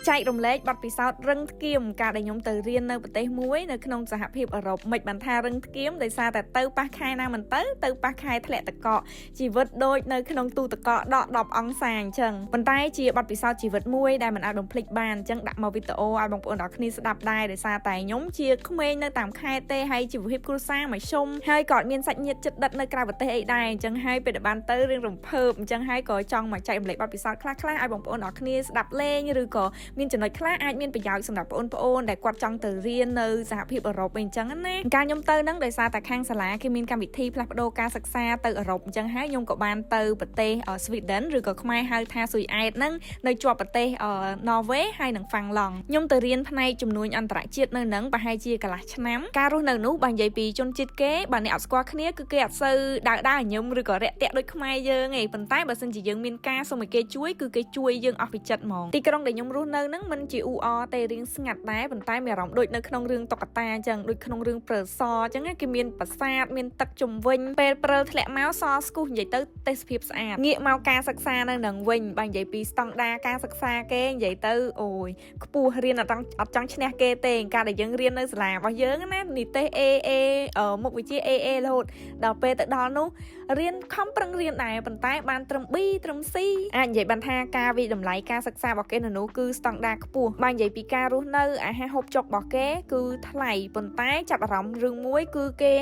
ចែករំលែកបទពិសោធន៍រឹងធ្គាមការដែលខ្ញុំទៅរៀននៅប្រទេសមួយនៅក្នុងសហភាពអឺរ៉ុបមិនបានថារឹងធ្គាមដោយសារតែទៅប៉ះខែណាមិនទៅប៉ះខែធ្លាក់តកកជីវិតដូចនៅក្នុងទូទឹកកកដក10អង្សាអញ្ចឹងប៉ុន្តែជាបទពិសោធន៍ជីវិតមួយដែលមិនអាចបំភ្លេចបានអញ្ចឹងដាក់មកវីដេអូឲ្យបងប្អូនទាំងគ្នាស្ដាប់ដែរដោយសារតែខ្ញុំជាក្មេងនៅតាមខេត្តទេហើយជីវភាពគ្រួសារមធ្យមហើយក៏មានសាច់ញាតិជិតដិតនៅក្រៅប្រទេសអីដែរអញ្ចឹងហើយពេលដែលបានទៅរៀងរំភើបអញ្ចឹងហើយក៏ចង់មកចែករំលែកបទពិសោធន៍ខ្លះៗឲ្យបងប្អូនទាំងគ្នាស្ដាប់លេងឬក៏មានចំណុចខ្លះអាចមានប្រយោជន៍សម្រាប់បងប្អូនដែលគាត់ចង់ទៅរៀននៅសហភាពអឺរ៉ុបអីអញ្ចឹងណាការខ្ញុំទៅហ្នឹងដោយសារតែខាងសាលាគេមានកម្មវិធីផ្លាស់ប្ដូរការសិក្សាទៅអឺរ៉ុបអញ្ចឹងហើយខ្ញុំក៏បានទៅប្រទេសស្វីដិនឬក៏ខ្មែរហៅថាស៊ុយអែតហ្នឹងនៅជាប់ប្រទេសណ័រវេហើយនិងហ្វាំងឡង់ខ្ញុំទៅរៀនផ្នែកជំនួញអន្តរជាតិនៅហ្នឹងប្រហែលជាកន្លះឆ្នាំការរស់នៅនោះបើនិយាយពីជនជាតិគេបើអ្នកអត់ស្គាល់គ្នាគឺគេអត់សូវដើរញឹមឬក៏រាក់ទាក់ដូចខ្មែរយើងឯងប៉ុន្តែបើសិនជាយើងមានការសុំឲ្យគេជួយគឺគេជួយយើងអស់ពីចិត្តហ្មងទីក្រុងដែលខ្ញុំរស់នៅហ្នឹងមិនជាអ៊ូអរទេរៀងស្ងាត់ដែរប៉ុន្តែមានអារម្មណ៍ដូចនៅក្នុងរឿងតុក្កតាអញ្ចឹងដូចក្នុងរឿងព្រើសអញ្ចឹងគេមានប្រាសាទមានទឹកជុំវិញពេលព្រើធ្លាក់មកសស្គុះនិយាយទៅទេសភាពស្អាតងាកមកការសិក្សានៅនឹងវិញបើនិយាយពីស្តង់ដារការសិក្សាគេនិយាយទៅអូយខ្ពស់រៀនអត់ចង់ឈ្នះគេទេការដែលយើងរៀននៅសាលារបស់យើងណានិទេស AA មុខវិជ្ជា AA រហូតដល់ពេលទៅដល់នោះរៀនខំប្រឹងរៀនដែរប៉ុន្តែបានត្រឹម B ត្រឹម C អាចនិយាយបានថាការវិតម្លៃការសិក្សារបស់គេនៅនោះគឺស្តង់ដារខ្ពស់បើនិយាយពីការរស់នៅអាហារហូបចុករបស់គេគឺថ្លៃប៉ុន្តែចាប់អារម្មណ៍រឿងមួយគឺគេ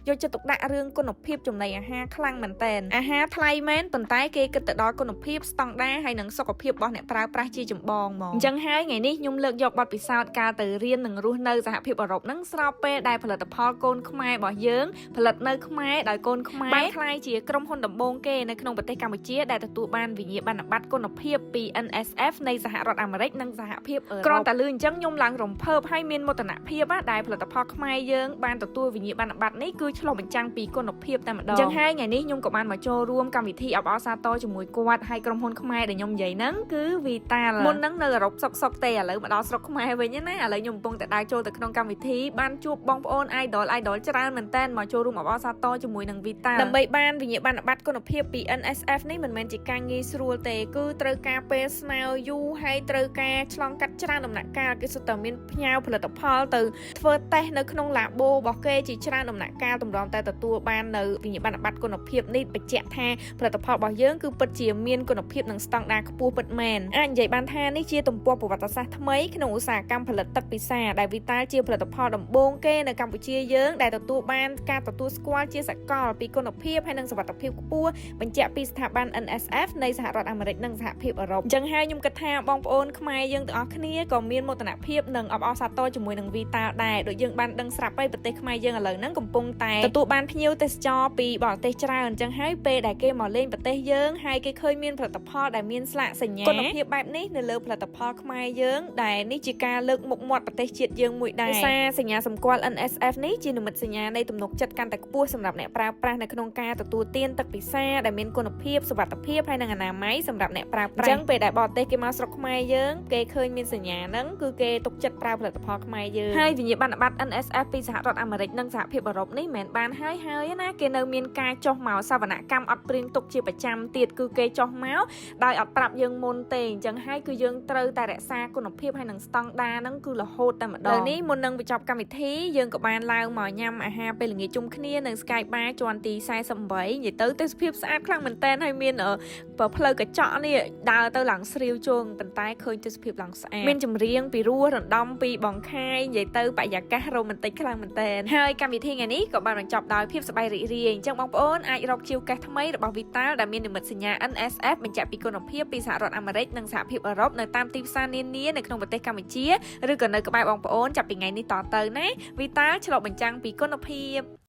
យកចិត្តទុកដាក់រឿងគុណភាពចំណីអាហារខ្លាំងមែនតើអាហារថ្លៃមែនប៉ុន្តែគេគិតទៅដល់គុណភាពស្តង់ដារហើយនិងសុខភាពរបស់អ្នកប្រើប្រាស់ជាចម្បងហ្មងអញ្ចឹងហើយថ្ងៃនេះខ្ញុំលើកយកបទពិសោធន៍ការទៅរៀននិងរស់នៅសហភាពអឺរ៉ុបហ្នឹងស្របពេលដែលផលិតផលកូនខ្មែររបស់យើងផលិតនៅខ្មែរដោយកូនខ្មែរបានក្លាយជាក្រុមហ៊ុនដំបូងគេនៅក្នុងប្រទេសកម្ពុជាដែលទទួលបានវិញ្ញាបនបត្រគុណភាពពី NSF នៃសហរដ្ឋអាមេរិកនិងសហភាពអឺរ៉ុបគ្រាន់តែឮអញ្ចឹងខ្ញុំឡើងរំភើបហើយមានមោទនភាពដែលផលិតផលខ្មែរយើងបានទទួលវិញ្ញាបនបត្រនេះគឺឆ្លុះបញ្ចាំងពីគុណភាពតែម្ដងអញ្ចឹងហើយថ្ងៃនេះខ្ញុំក៏បានមកចូលរួមកម្មវិធីអបអរសាទរជាមួយគាត់ហើយក្រុមហ៊ុនខ្មែរដែលខ្ញុំនិយាយហ្នឹងគឺ Vital មុនហ្នឹងនៅអឺរ៉ុបសុកទេឥឡូវមកដល់ស្រុកខ្មែរវិញណាឥឡូវខ្ញុំកំពុងតែដើរចូលទៅក្នុងកម្មវិធីបានជួបបងប្អូន idol ច្រើនមែនតើមកចូលរួមអបអរសាទរជាមួយនឹង Vital ដើម្បីបានវិញ្ញាបនបត្រគុណភាពពី NSF នេះមិនមែនជាការងាយស្រួលទេគឺត្រូវការពេលស្នើយូរហើយត្រូវការឆ្លងកាត់ច្រើនដំណាក់កាលគេសុទ្ធតែមានផ្ញើផលិតផលទៅធ្វើតេស្តនៅក្នុង labo របស់គេជាច្រើនដំណាក់កាលតម្រាំតែទទួលបាននៅវិញ្ញាបនបត្រគុណភាពនេះបញ្ជាក់ថាផលិតផលរបស់យើងគឺពិតជាមានគុណភាពនិងស្តង់ដារខ្ពស់ពិតមែនអាចនិយាយបានថានេះជាទំព័រប្រវត្តិសាស្ត្រថ្មីក្នុងឧស្សាហកម្មផលិតទឹកពិសាដែល Vital ជាផលិតផលដំបូងគេនៅកម្ពុជាយើងដែលទទួលបានការទទួលស្គាល់ជាសកលពីគុណភាពហើយនិងសុវត្ថិភាពខ្ពស់បញ្ជាក់ពីស្ថាប័ន NSF នៃសហរដ្ឋអាមេរិកនិងសហភាពអឺរ៉ុបអញ្ចឹងហើយខ្ញុំគិតថាបងប្អូនខ្មែរយើងទាំងអស់គ្នាក៏មានមោទនភាពនិងអបអរសាទរជាមួយនឹង Vital ដែរដូចយើងបានដឹងស្រាប់ហើយប្រទេសខ្មែរយើងឥឡូវហ្នឹងកំពុងតែទទួលបានភ្ញៀវទេសចរពីបរទេសច្រើនអញ្ចឹងហើយពេលដែលគេមកលេងប្រទេសយើងហើយគេឃើញមានផលិតផលដែលមានស្លាកសញ្ញាគុណភាពបែបនេះនៅលើផលិតផលខ្មែរយើងដែលនេះជាការលើកមុខមាត់ប្រទេសជាតិយើងមួយដែរដោយសារសញ្ញាសម្គាល់ NSF នេះជានិមិត្តសញ្ញានៃទំនុកចិត្តកាន់តែខ្ពស់សម្រាប់អ្នកប្រើប្រាស់នៅក្នុងការទទួលទានទឹកពិសាដែលមានគុណភាពសុវត្ថិភាពហើយនិងអនាម័យសម្រាប់អ្នកប្រើប្រាស់អញ្ចឹងពេលដែលបរទេសគេមកស្រុកខ្មែរយើងគេឃើញមានសញ្ញាហ្នឹងគឺគេទុកចិត្តប្រើផលិតផលខ្មែរយើងហើយវិញ្ញាបនបត្រ NSF ពីសហរដ្ឋអាមេរិកនិងសហភាពអឺរ៉ុបនេះមិនមែនបានហើយណាគេនៅមានការចុះមកសវនកម្មអត់ព្រៀងទុកជាប្រចាំទៀតគឺគេចុះមកដោយអត់ប្រាប់យើងមុនទេអញ្ចឹងហើយគឺយើងត្រូវតែរក្សាគុណភាពហើយនិងស្តង់ដារហ្នឹងគឺរហូតតែម្ដងនេះមុននឹងបញ្ចប់កម្មវិធីយើងក៏បានឡើងមកញ៉ាំអាហារពេលល្ងាចជុំគ្នានៅ Sky Bar ជាន់ទី48និយាយទៅទេសភាពស្អាតខ្លាំងមែនតើហើយមានផ្លូវកញ្ចក់នេះដើរទៅឡើងស្រាវជងប៉ុន្តែឃើញទេសភាពឡើងស្អាតមានចម្រៀងពីរោះរំដំពីបងខាយនិយាយទៅបរិយាកាសរ៉ូមែនទិកខ្លាំងមែនតើហើយកម្មវិធីថ្ងៃនេះក៏បានបញ្ចប់ដោយភាពសប្បាយរីករាយអញ្ចឹងបងប្អូនអាចរកជាវកាសថ្មីរបស់ Vital ដែលមាននិមិត្តសញ្ញា NSF បញ្ជាក់ពីគុណភាពពីសហរដ្ឋអាមេរិកនិងសហភាពអឺរ៉ុបនៅតាមទីផ្សារនានានៅក្នុងប្រទេសកម្ពុជាឬក៏នៅក្បែរបងប្អូនចាប់ពីថ្ងៃនេះតទៅណា Vital ឆ្លុះបញ្ចាំងពីគុណភាព